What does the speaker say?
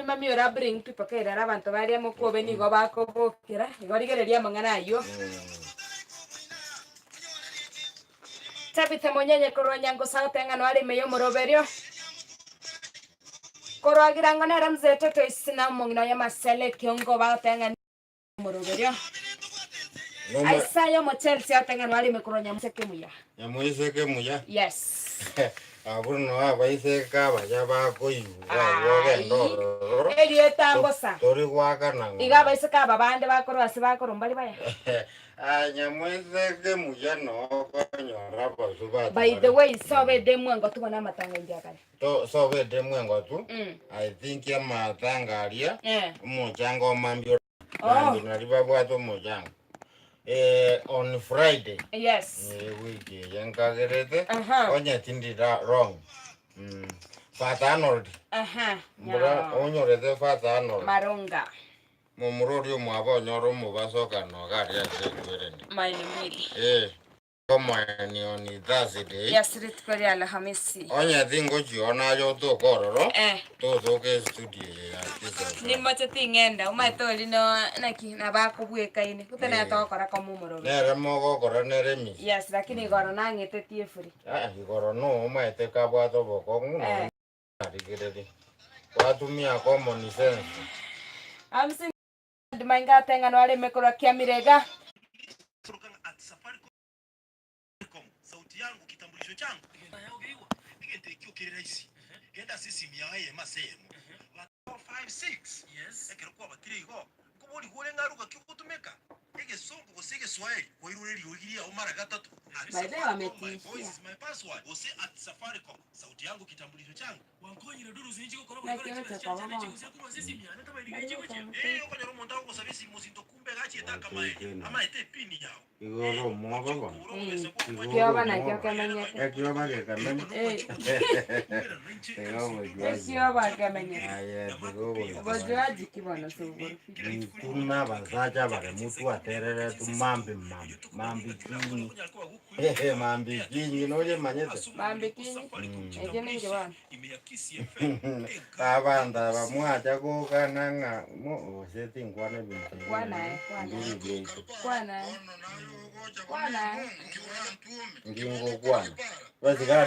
Mami ora bring people kera abantu bari amuko beni go bakobokera igorigereria mangana yo Tabitha monyenye korwanyango sautenga no ari meyo moroberio korwagira ngana mzete to isina mongino ya masele kiongo batenga moroberio Aisayo mo Chelsea atenga no ari mekoronya mseke muya ya moiseke muya yes abuno abaiseka baya bakoyuga wogendo Eliyetambosa tori gwakana igaba iseka babande bakorwa sibakoro mbali baya nyamwezeke muya no konyora basuba by the way sobe demu ngo tubona matanga indiakale to sobe demu ngo tu I think ya matangaria umuchango mambio nari babwato muchango on Friday yes wiki yankagerete onya tindira wrong Father Arnold mbura onyorete Father Arnold marunga mumurori mwabo nyoro mubasoka no gari asekwerende maini Koma ni on Thursday yes ritkori Alhamisi onya tingo chiona yo to kororo to ke studio ya kiso ni moche tingenda umaitoli no naki na bakubweka ine kutena tokora kwa mumuro nere mogo kora nere mi yes lakini goro nangete tie free igoro no umaite kabwato boko nguno adigiredi watumia common sense amsi ndimanga tenga no ale mekora kia mirega sauti yangu kitambulisho changu nigende kile rahisi genda sisi miaye masemo 56 yes ekirikuwa batiri go kubuli kule ngaruka kikutumeka ege songo gosege swahili kwa ile liyogiria umara gatatu baadaye wametishia voice is my password ose at Safaricom sauti yangu kitambulisho changu wankonyira duru zinjiko korobo kwa sisi miana kama ile kwa nero monda ko sabisi musinto kumbe gachi etaka mae ama ete pini yao igoro mogo go kio bana kio kamenye kio bage kamenye kio bage kamenye aya digo bojaji kibono suburu tuna bazaja bare mutu aterere tu mambi kinyi noje manyete mambi kinyi ejene ngewana kabanda bamwacha ko kananga mo setting kwana bintu kwana ngingo kwana bazigari